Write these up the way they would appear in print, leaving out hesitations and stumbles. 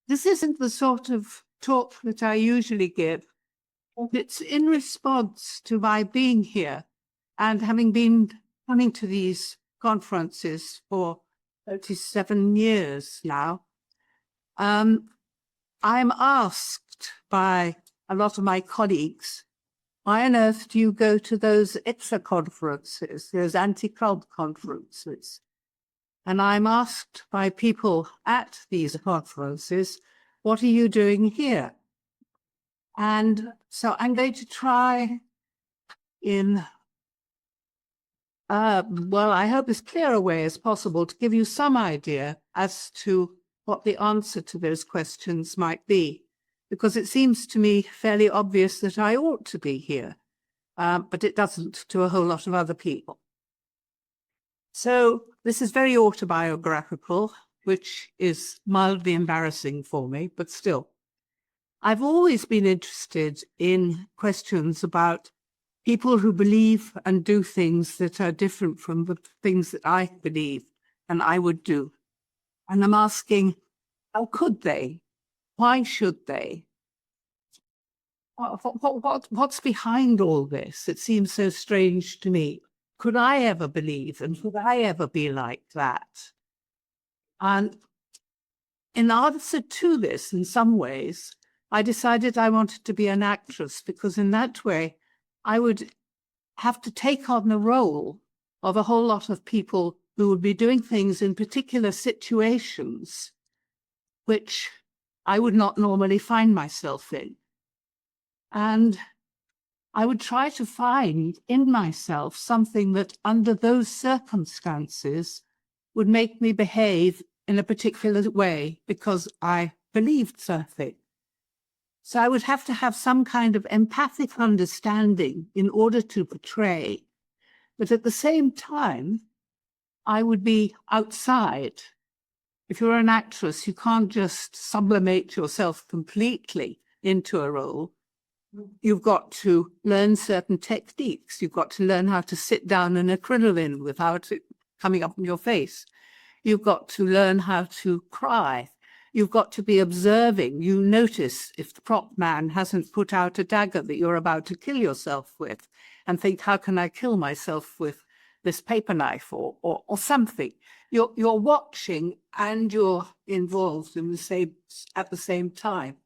This isn't the sort of talk that I usually give. It's in response to my being here and having been coming to these conferences for 37 years now. I'm asked by a lot of my colleagues, why on earth do you go to those ICSA conferences, those anti-cult conferences? And I'm asked by people at these conferences, what are you doing here? And so I'm going to try in, well, I hope as clear a way as possible to give you some idea as to what the answer to those questions might be, because it seems to me fairly obvious that I ought to be here, but it doesn't to a whole lot of other people. So this is very autobiographical, which is mildly embarrassing for me, but still. I've always been interested in questions about people who believe and do things that are different from the things that I believe and I would do. And I'm asking, how could they? Why should they? What's behind all this? It seems so strange to me. Could I ever believe and could I ever be like that? And in answer to this, in some ways, I decided I wanted to be an actress because in that way, I would have to take on the role of a whole lot of people who would be doing things in particular situations which I would not normally find myself in. And I would try to find in myself something that under those circumstances would make me behave in a particular way because I believed something. So I would have to have some kind of empathic understanding in order to portray. But at the same time, I would be outside. If you're an actress, you can't just sublimate yourself completely into a role. You've got to learn certain techniques. You've got to learn how to sit down in a crinoline without it coming up in your face. You've got to learn how to cry. You've got to be observing. You notice if the prop man hasn't put out a dagger that you're about to kill yourself with and think, how can I kill myself with this paper knife or something? You're watching and you're involved in at the same time.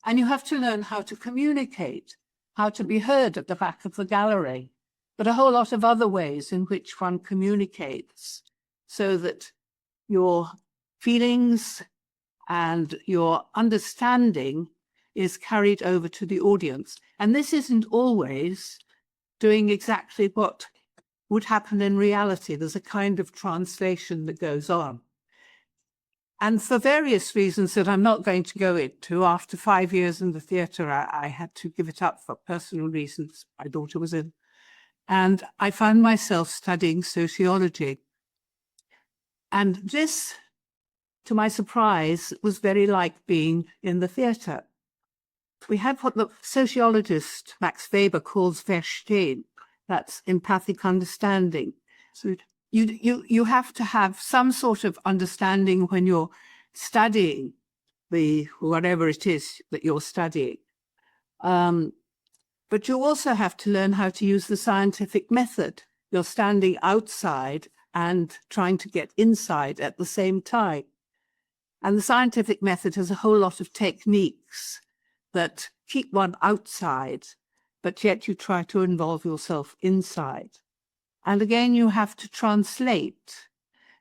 And you have to learn how to communicate, how to be heard at the back of the gallery, but a whole lot of other ways in which one communicates so that your feelings and your understanding is carried over to the audience. And this isn't always doing exactly what would happen in reality. There's a kind of translation that goes on. And for various reasons that I'm not going to go into, after 5 years in the theatre, I had to give it up for personal reasons. My daughter was in. And I found myself studying sociology. And this, to my surprise, was very like being in the theatre. We had what the sociologist Max Weber calls Verstehen. That's empathic understanding. So you have to have some sort of understanding when you're studying whatever it is that you're studying. But you also have to learn how to use the scientific method. You're standing outside and trying to get inside at the same time. And the scientific method has a whole lot of techniques that keep one outside, but yet you try to involve yourself inside. And again, you have to translate.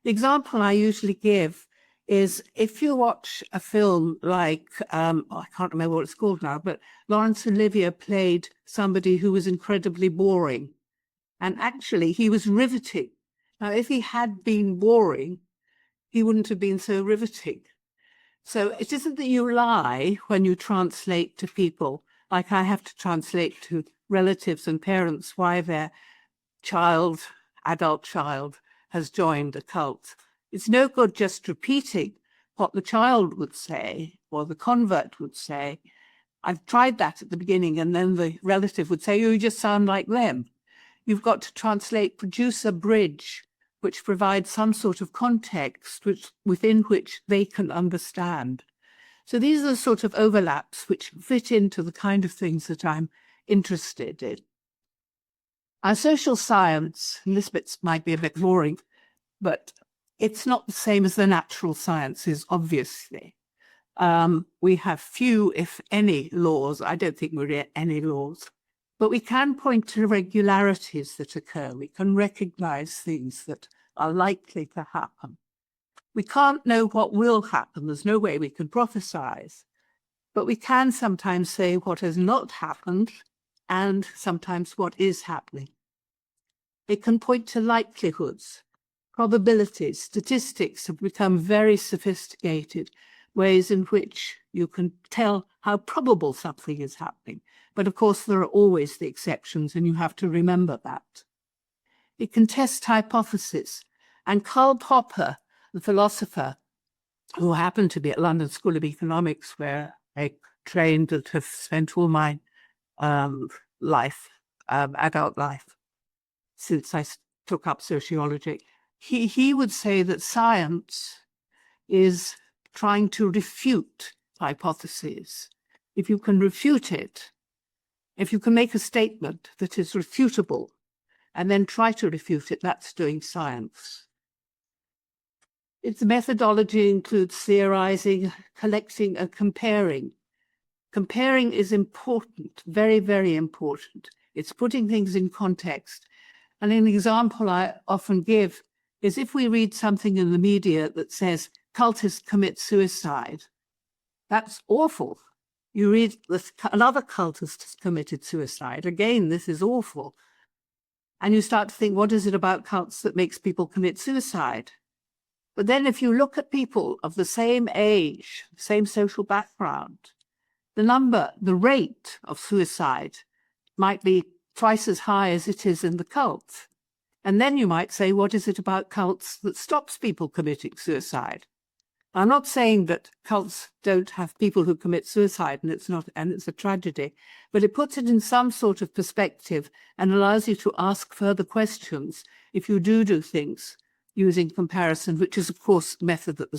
The example I usually give is if you watch a film like, I can't remember what it's called now, but Laurence Olivier played somebody who was incredibly boring. And actually, he was riveting. Now, if he had been boring, he wouldn't have been so riveting. So it isn't that you lie when you translate to people, like I have to translate to relatives and parents why their adult child, has joined a cult. It's no good just repeating what the child would say or the convert would say. I've tried that at the beginning, and then the relative would say, oh, you just sound like them. You've got to produce a bridge which provide some sort of context within which they can understand. So these are the sort of overlaps which fit into the kind of things that I'm interested in. Our social science, and this bit might be a bit boring, but it's not the same as the natural sciences, obviously. We have few, if any, laws. I don't think we have any laws. But we can point to regularities that occur. We can recognize things that are likely to happen. We can't know what will happen. There's no way we can prophesize. But we can sometimes say what has not happened and sometimes what is happening. It can point to likelihoods, probabilities. Statistics have become very sophisticated, ways in which you can tell how probable something is happening. But of course, there are always the exceptions, and you have to remember that. It can test hypotheses. And Karl Popper, the philosopher, who happened to be at London School of Economics, where I trained and have spent all my adult life, since I took up sociology, he would say that science is trying to refute hypotheses. If you can refute it, if you can make a statement that is refutable and then try to refute it, that's doing science. Its methodology includes theorizing, collecting, and comparing. Comparing is important, very, very important. It's putting things in context. And an example I often give is if we read something in the media that says, cultists commit suicide, that's awful. You read another cultist has committed suicide. Again, this is awful. And you start to think, what is it about cults that makes people commit suicide? But then if you look at people of the same age, same social background, the rate of suicide might be twice as high as it is in the cults. And then you might say, what is it about cults that stops people committing suicide? I'm not saying that cults don't have people who commit suicide and it's a tragedy, but it puts it in some sort of perspective and allows you to ask further questions if you do things using comparison, which is, of course, the method that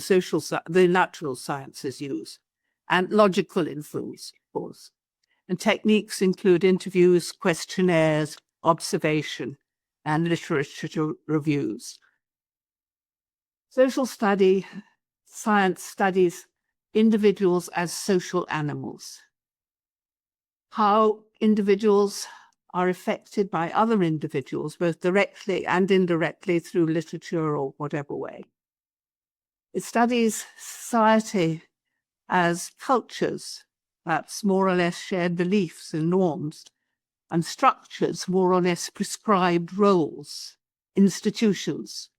the natural sciences use, and logical inference, of course. And techniques include interviews, questionnaires, observation, and literature reviews. Social science studies individuals as social animals. How individuals are affected by other individuals, both directly and indirectly through literature or whatever way. It studies society as cultures, perhaps more or less shared beliefs and norms, and structures, more or less prescribed roles, institutions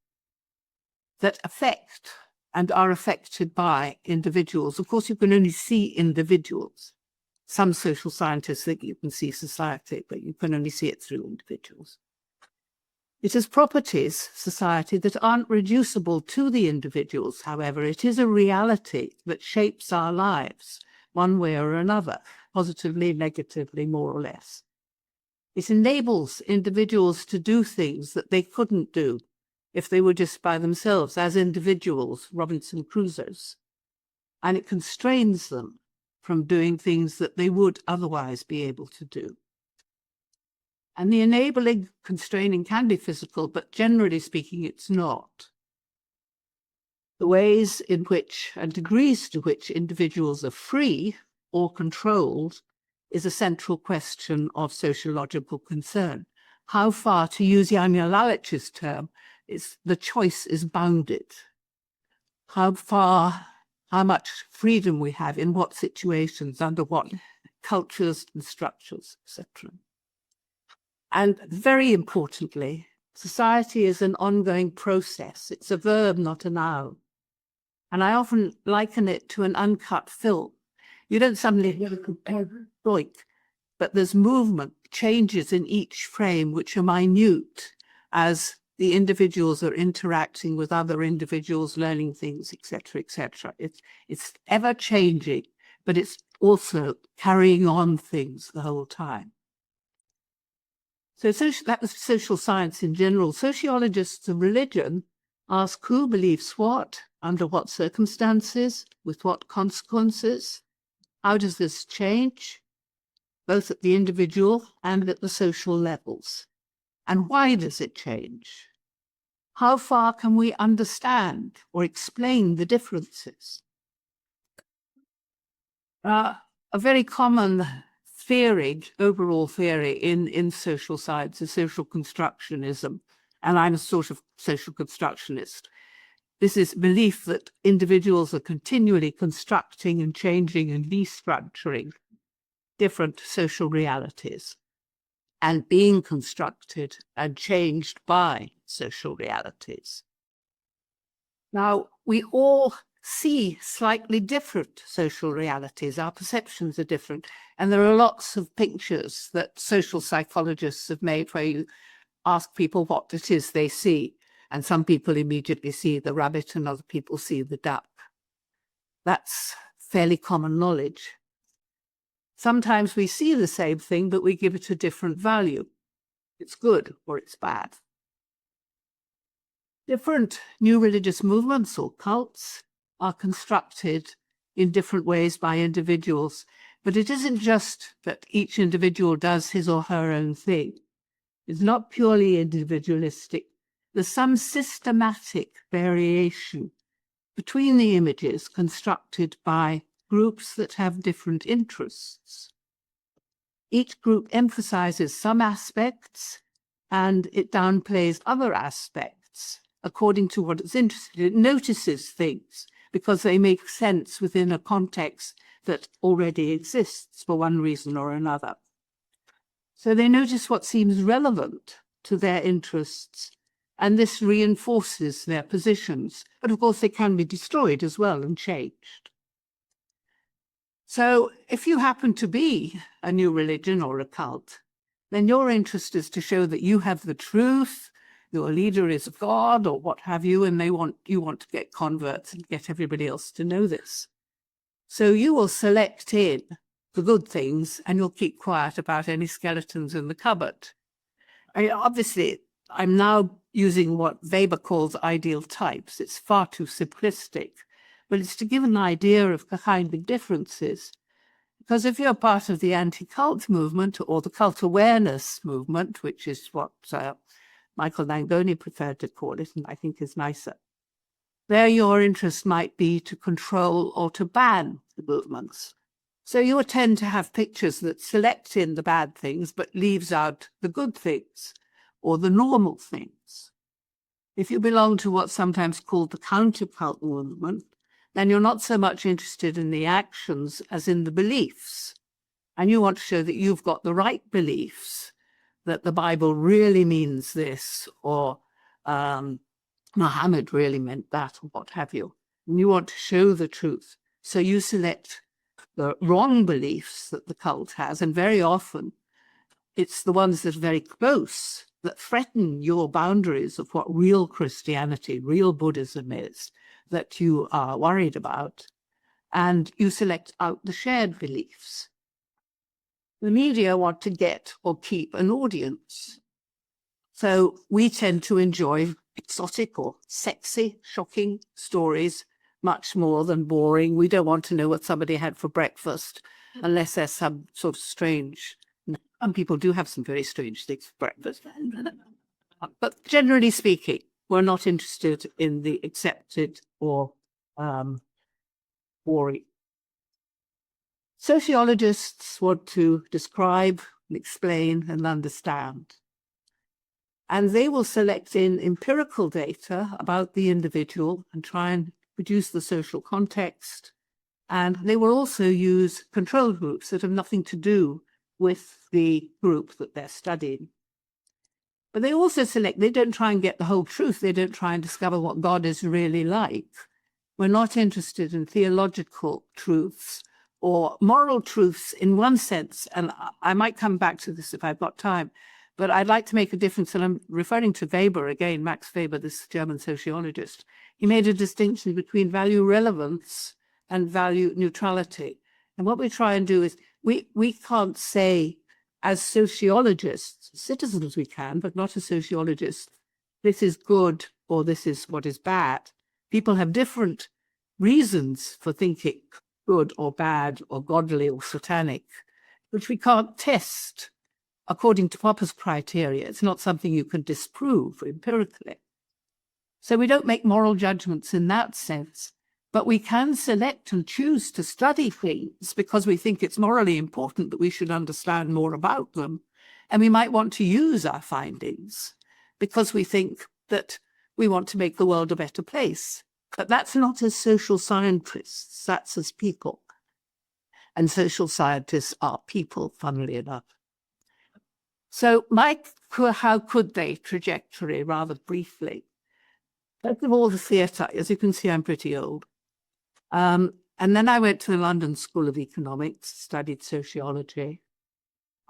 that affect and are affected by individuals. Of course, you can only see individuals. Some social scientists think you can see society, but you can only see it through individuals. It is properties, society, that aren't reducible to the individuals, however. It is a reality that shapes our lives one way or another, positively, negatively, more or less. It enables individuals to do things that they couldn't do if they were just by themselves, as individuals, Robinson Crusoes. And it constrains them from doing things that they would otherwise be able to do. And the enabling constraining can be physical, but generally speaking, it's not. The ways in which and degrees to which individuals are free or controlled is a central question of sociological concern. How far, to use Jan Jalalich's term, the choice is bounded. How much freedom we have in what situations, under what cultures and structures, etc. And very importantly, society is an ongoing process. It's a verb, not a noun. And I often liken it to an uncut film. You don't suddenly hear a boink, but there's movement, changes in each frame, which are minute as the individuals are interacting with other individuals, learning things, etc., etc. It's ever changing, but it's also carrying on things the whole time. So that was social science in general. Sociologists of religion ask who believes what, under what circumstances, with what consequences, how does this change, both at the individual and at the social levels, and why does it change? How far can we understand or explain the differences? A very common theory, overall theory in social science is social constructionism, and I'm a sort of social constructionist. This is belief that individuals are continually constructing and changing and restructuring different social realities and being constructed and changed by social realities. Now, we all see slightly different social realities. Our perceptions are different. And there are lots of pictures that social psychologists have made where you ask people what it is they see. And some people immediately see the rabbit and other people see the duck. That's fairly common knowledge. Sometimes we see the same thing, but we give it a different value. It's good or it's bad. Different new religious movements or cults are constructed in different ways by individuals, but it isn't just that each individual does his or her own thing. It's not purely individualistic. There's some systematic variation between the images constructed by groups that have different interests. Each group emphasizes some aspects and it downplays other aspects according to what it's interested in. It notices things because they make sense within a context that already exists for one reason or another. So they notice what seems relevant to their interests, and this reinforces their positions. But of course, they can be destroyed as well and changed. So if you happen to be a new religion or a cult, then your interest is to show that you have the truth, your leader is God or what have you, and you want to get converts and get everybody else to know this. So you will select in the good things and you'll keep quiet about any skeletons in the cupboard. Obviously, I'm now using what Weber calls ideal types. It's far too simplistic, but it's to give an idea of the kind of differences. Because if you're part of the anti-cult movement or the cult awareness movement, which is what Michael Langoni preferred to call it, and I think is nicer, there your interest might be to control or to ban the movements. So you tend to have pictures that select in the bad things but leaves out the good things or the normal things. If you belong to what's sometimes called the counter-cult movement, then you're not so much interested in the actions as in the beliefs. And you want to show that you've got the right beliefs, that the Bible really means this, or Muhammad really meant that, or what have you. And you want to show the truth. So you select the wrong beliefs that the cult has, and very often it's the ones that are very close that threaten your boundaries of what real Christianity, real Buddhism is, that you are worried about, and you select out the shared beliefs. The media want to get or keep an audience. So we tend to enjoy exotic or sexy, shocking stories much more than boring. We don't want to know what somebody had for breakfast unless there's some sort of strange, and people do have some very strange things for breakfast. But generally speaking, we're not interested in the accepted or boring. Sociologists want to describe, explain, and understand. And they will select in empirical data about the individual and try and produce the social context. And they will also use control groups that have nothing to do with the group that they're studying. But they also select, they don't try and get the whole truth. They don't try and discover what God is really like. We're not interested in theological truths or moral truths in one sense. And I might come back to this if I've got time. But I'd like to make a difference, and I'm referring to Weber again, Max Weber, this German sociologist. He made a distinction between value relevance and value neutrality. And what we try and do is, we can't say as sociologists, citizens we can, but not as sociologists, this is good or this is what is bad. People have different reasons for thinking good or bad or godly or satanic, which we can't test according to Popper's criteria. It's not something you can disprove empirically. So we don't make moral judgments in that sense, but we can select and choose to study things because we think it's morally important that we should understand more about them. And we might want to use our findings because we think that we want to make the world a better place. But that's not as social scientists, that's as people. And social scientists are people, funnily enough. So my how could they trajectory, rather briefly. First of all, the theatre. As you can see, I'm pretty old. And then I went to the London School of Economics, studied sociology.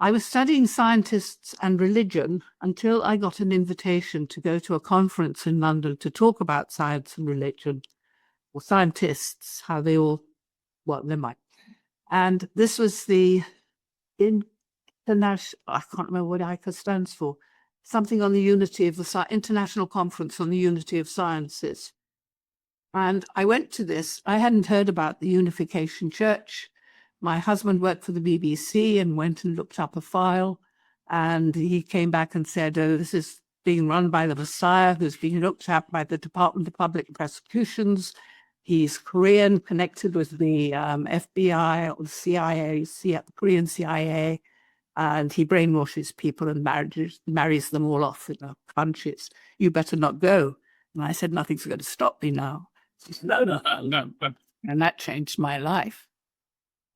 I was studying scientists and religion until I got an invitation to go to a conference in London to talk about science and religion, or scientists, how they all, well, never mind. And this was the international, I can't remember what ICSA stands for, something on the unity of the International Conference on the Unity of Sciences. And I went to this. I hadn't heard about the Unification Church. My husband worked for the BBC and went and looked up a file. And he came back and said, oh, this is being run by the Messiah, who's being looked at by the Department of Public Prosecutions. He's Korean, connected with the FBI or the CIA, Korean CIA. And he brainwashes people and marries them all off in the countries. You better not go. And I said, nothing's going to stop me now. She said, no. And that changed my life.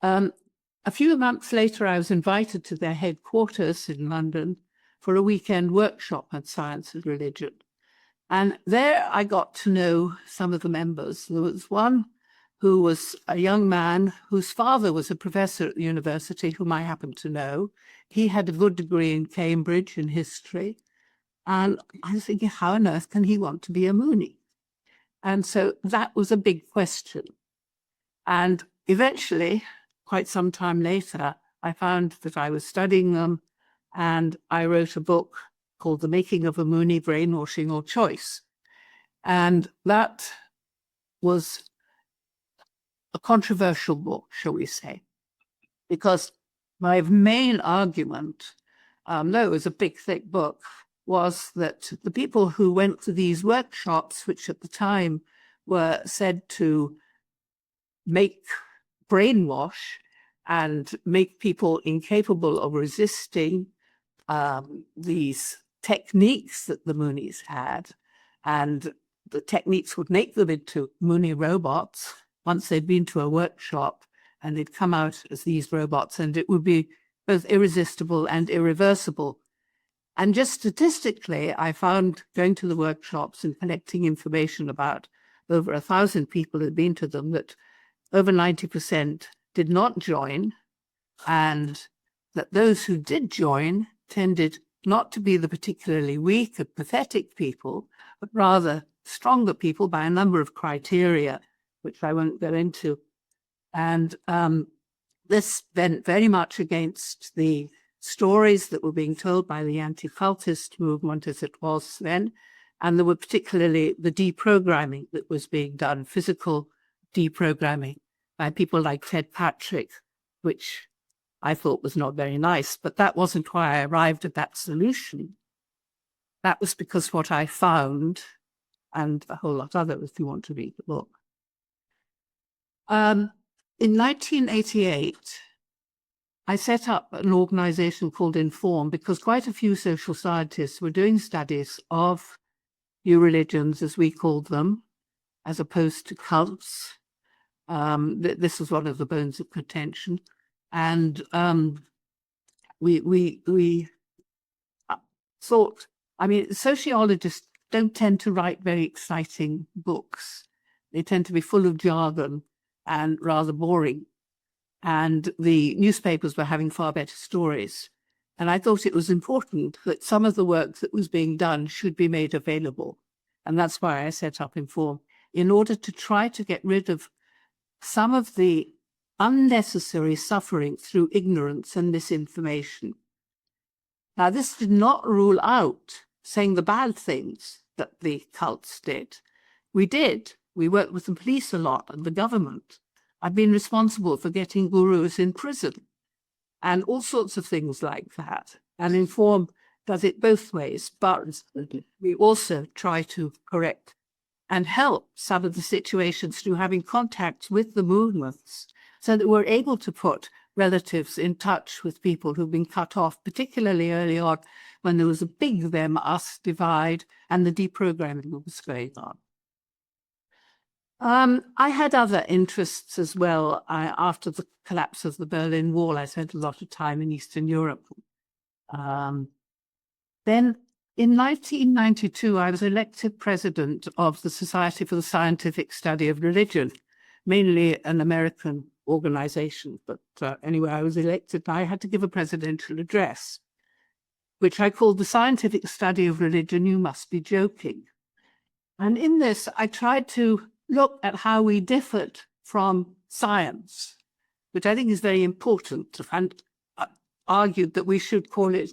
A few months later, I was invited to their headquarters in London for a weekend workshop on science and religion. And there I got to know some of the members. There was one who was a young man whose father was a professor at the university, whom I happened to know. He had a good degree in Cambridge in history. And I was thinking, how on earth can he want to be a Mooney? And so that was a big question. And eventually, quite some time later, I found that I was studying them, and I wrote a book called The Making of a Mooney, Brainwashing or Choice. And that was a controversial book, shall we say, because my main argument, though it was a big, thick book, was that the people who went to these workshops, which at the time were said to make brainwash and make people incapable of resisting these techniques that the Moonies had, and the techniques would make them into Mooney robots once they'd been to a workshop, and they'd come out as these robots, and it would be both irresistible and irreversible. And just statistically, I found, going to the workshops and collecting information about over 1,000 people who had been to them, that over 90% did not join, and that those who did join tended not to be the particularly weak and pathetic people, but rather stronger people by a number of criteria, which I won't go into. And this went very much against the stories that were being told by the anti-cultist movement as it was then. And there were particularly the deprogramming that was being done, physical deprogramming by people like Ted Patrick, which I thought was not very nice, but that wasn't why I arrived at that solution. That was because what I found, and a whole lot other if you want to read the book. In 1988, I set up an organization called Inform because quite a few social scientists were doing studies of new religions, as we called them, as opposed to cults. This was one of the bones of contention. And we thought, I mean, sociologists don't tend to write very exciting books. They tend to be full of jargon and rather boring. And the newspapers were having far better stories. And I thought it was important that some of the work that was being done should be made available. And that's why I set up Inform, in order to try to get rid of some of the unnecessary suffering through ignorance and misinformation. Now, this did not rule out saying the bad things that the cults did. We did. We worked with the police a lot and the government. I've been responsible for getting gurus in prison and all sorts of things like that. And Inform does it both ways, but we also try to correct and help some of the situations through having contacts with the movements so that we're able to put relatives in touch with people who've been cut off, particularly early on when there was a big them-us divide and the deprogramming was going on. I had other interests as well. After the collapse of the Berlin Wall, I spent a lot of time in Eastern Europe. Then in 1992, I was elected president of the Society for the Scientific Study of Religion, mainly an American organization. But anyway, I was elected and I had to give a presidential address, which I called The Scientific Study of Religion, You Must Be Joking. And in this, I tried to look at how we differed from science, which I think is very important, and argued that we should call it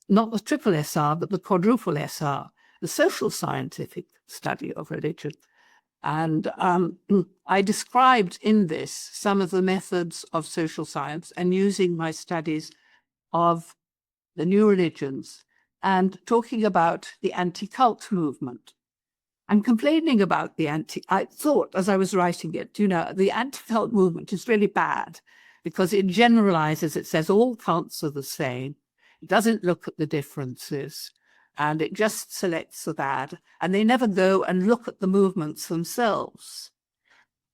not the triple SR, but the quadruple SR, the social scientific study of religion. And I described in this some of the methods of social science and using my studies of the new religions and talking about the anti-cult movement. I'm complaining about I thought as I was writing it, the anti-cult movement is really bad because it generalizes, it says all cults are the same. It doesn't look at the differences and it just selects the bad and they never go and look at the movements themselves.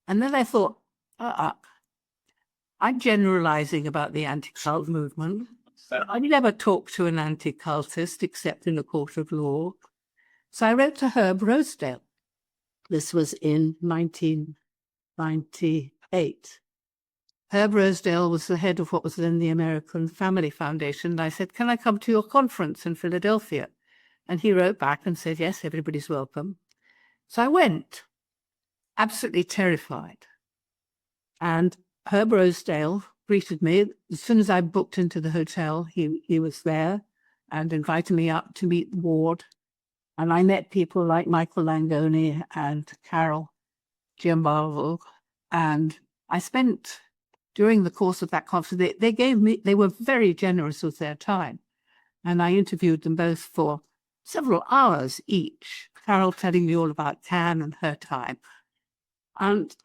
And then I thought, I'm generalizing about the anti-cult movement. I never talked to an anti-cultist except in a court of law. So I wrote to Herb Rosedale. This was in 1998. Herb Rosedale was the head of what was then the American Family Foundation. And I said, can I come to your conference in Philadelphia? And he wrote back and said, yes, everybody's welcome. So I went, absolutely terrified. And Herb Rosedale greeted me. As soon as I booked into the hotel, he was there and invited me up to meet the board. And I met people like Michael Langone and Carol Giambalvo. And I spent, during the course of that conference, they were very generous with their time. And I interviewed them both for several hours each, Carol telling me all about Cannes and her time. And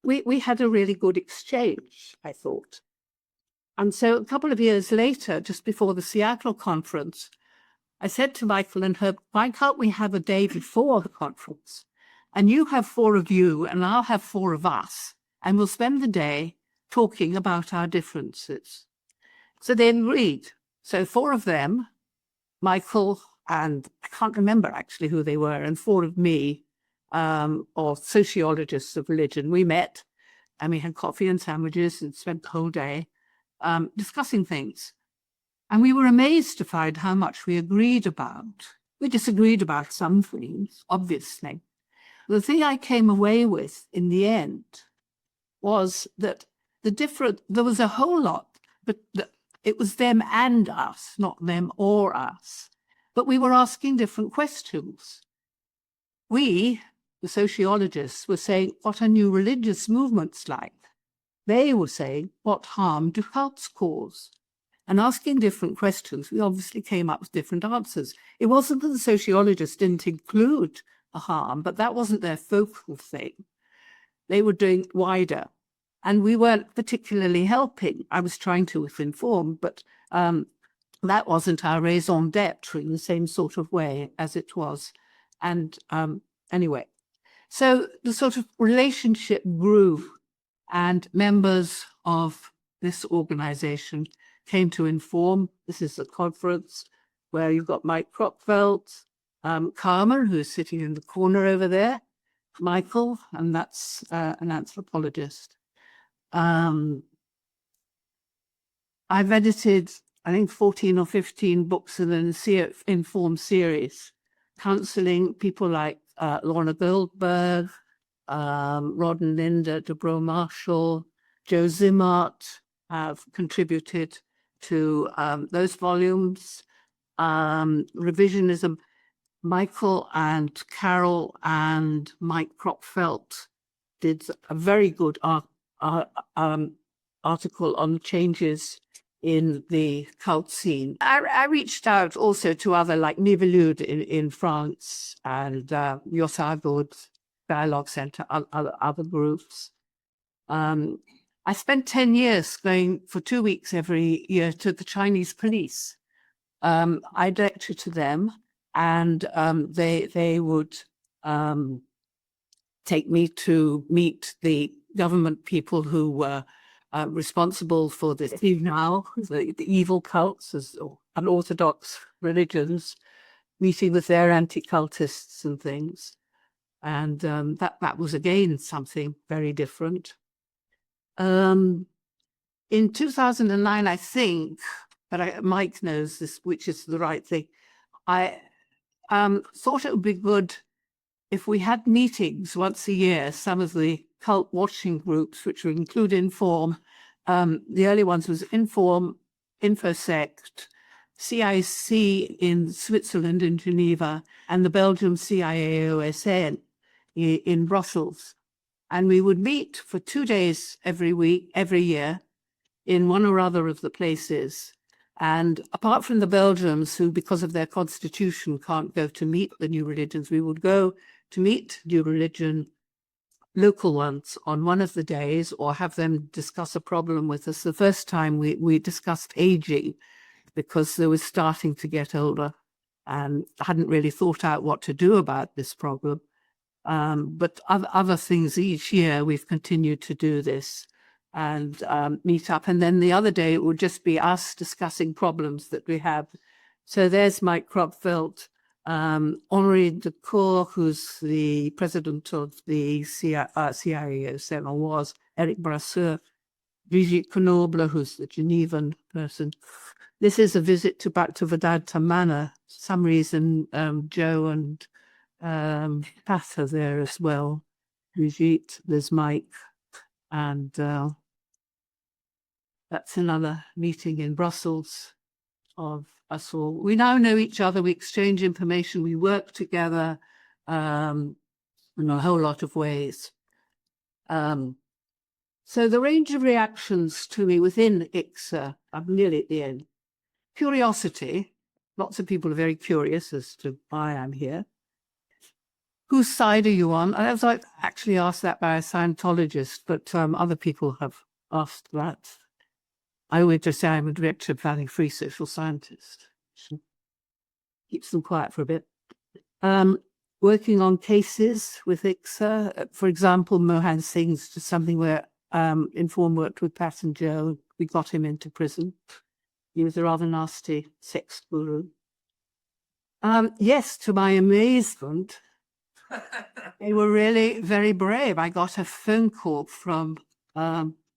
we had a really good exchange, I thought. And so a couple of years later, just before the Seattle conference, I said to Michael and Herb, why can't we have a day before the conference? And you have 4 of you and I'll have 4 of us. And we'll spend the day talking about our differences. So they agreed. So 4 of them, Michael and I can't remember actually who they were, and 4 of me, or sociologists of religion, we met and we had coffee and sandwiches and spent the whole day discussing things. And we were amazed to find how much we agreed about. We disagreed about some things, obviously. The thing I came away with in the end was that there was a whole lot, but it was them and us, not them or us. But we were asking different questions. We, the sociologists, were saying, what are new religious movements like? They were saying, what harm do cults cause? And asking different questions, we obviously came up with different answers. It wasn't that the sociologists didn't include a harm, but that wasn't their focal thing. They were doing wider. And we weren't particularly helping. I was trying to inform, but that wasn't our raison d'etre in the same sort of way as it was. And anyway, so the sort of relationship grew, and members of this organization came to Inform. This is a conference where you've got Mike Crockfeld, Carmen, who's sitting in the corner over there, Michael, and that's an anthropologist. I've edited, I think, 14 or 15 books in an Inform series, counseling people like Lorna Goldberg, Rod and Linda, Debro Marshall, Joe Zimmart have contributed to those volumes. Revisionism, Michael and Carol and Mike Kropfelt did a very good article on changes in the cult scene. I reached out also to other, like Eluded in France and Yossagod Dialogue Center, other groups. I spent 10 years going for 2 weeks every year to the Chinese police. I lectured to them, and they would take me to meet the government people who were responsible for this now, the evil cults or unorthodox religions, meeting with their anti-cultists and things. And that was again something very different. In 2009, I think, but Mike knows this, which is the right thing. I thought it would be good if we had meetings once a year, some of the cult watching groups, which would include Inform. The early ones was Inform, Infosect, CIC in Switzerland, in Geneva, and the Belgium CIAOSN in Brussels. And we would meet for 2 days every year in one or other of the places. And apart from the Belgians, who, because of their constitution, can't go to meet the new religions, we would go to meet new religion, local ones, on one of the days, or have them discuss a problem with us. The first time we discussed aging, because they were starting to get older and hadn't really thought out what to do about this problem. But other things each year, we've continued to do this and meet up. And then the other day, it would just be us discussing problems that we have. So there's Mike Kropfelt, Henri Decour, who's the president of the CIAO, or was, Eric Brasseur, Brigitte Knoble, who's the Genevan person. This is a visit back to Vedanta Manor. For some reason, Joe and Pat are there as well. Brigitte, there's Mike, and that's another meeting in Brussels of us all. We now know each other, we exchange information, we work together in a whole lot of ways. So the range of reactions to me within ICSA, I'm nearly at the end. Curiosity, lots of people are very curious as to why I'm here. Whose side are you on? I was actually asked that by a Scientologist, but other people have asked that. I always just say I'm a director of Valley Free Social Scientist. Keeps them quiet for a bit. Working on cases with ICSA, for example, Mohan Singh's just something where Inform worked with Pat and Joe. We got him into prison. He was a rather nasty sex guru. Yes, to my amazement, they were really very brave. I got a phone call from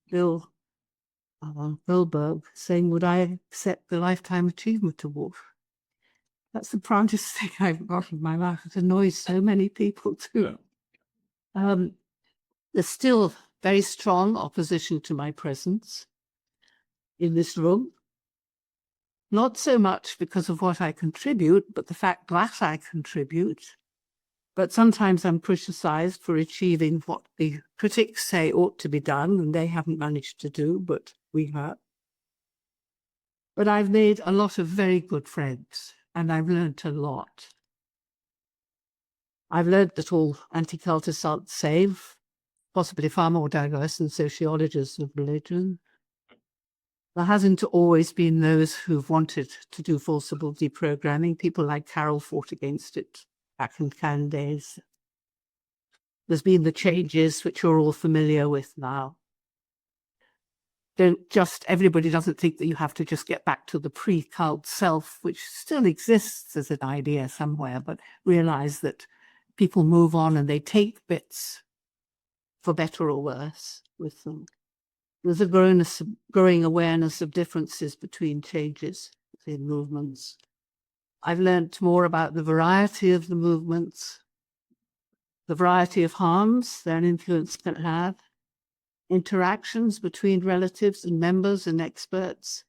Bill Berg saying, would I accept the Lifetime Achievement Award? That's the proudest thing I've got in my life. It annoys so many people too. Yeah. There's still very strong opposition to my presence in this room. Not so much because of what I contribute, but the fact that I contribute. But sometimes I'm criticized for achieving what the critics say ought to be done, and they haven't managed to do, but we have. But I've made a lot of very good friends, and I've learned a lot. I've learned that all anti-cultists aren't the same, possibly far more diverse than sociologists of religion. There hasn't always been those who've wanted to do forcible deprogramming. People like Carol fought against it back in Can days. There's been the changes which you're all familiar with now. Everybody doesn't think that you have to just get back to the pre-cult self, which still exists as an idea somewhere, but realize that people move on and they take bits, for better or worse, with them. There's a growing awareness of differences between changes in movements. I've learned more about the variety of the movements, the variety of harms their influence can have, interactions between relatives and members and experts,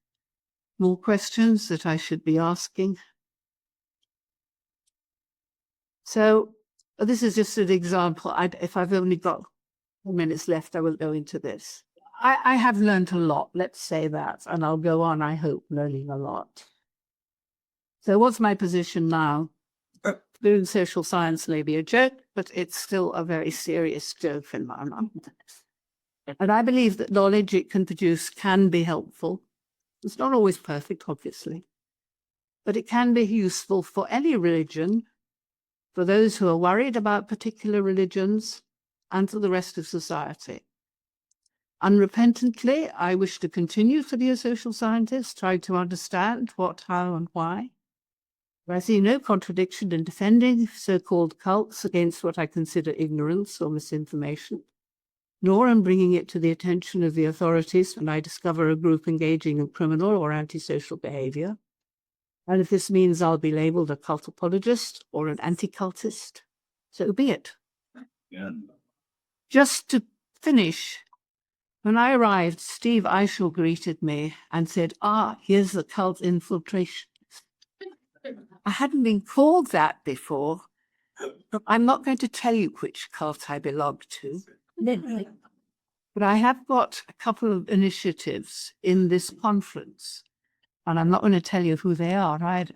more questions that I should be asking? So this is just an example. If I've only got 4 minutes left, I will go into this. I have learned a lot, let's say that, and I'll go on, I hope, learning a lot. So what's my position now? Doing social science may be a joke, but it's still a very serious joke in my mind. And I believe that knowledge it can produce can be helpful. It's not always perfect, obviously, but it can be useful for any religion, for those who are worried about particular religions, and for the rest of society. Unrepentantly, I wish to continue to be a social scientist, trying to understand what, how, and why. I see no contradiction in defending so-called cults against what I consider ignorance or misinformation, nor in bringing it to the attention of the authorities when I discover a group engaging in criminal or antisocial behaviour. And if this means I'll be labelled a cult apologist or an anti-cultist, so be it. Yeah. Just to finish, when I arrived, Steve Eichel greeted me and said, here's the cult infiltration. I hadn't been called that before. I'm not going to tell you which cult I belong to. But I have got a couple of initiatives in this conference, and I'm not going to tell you who they are either.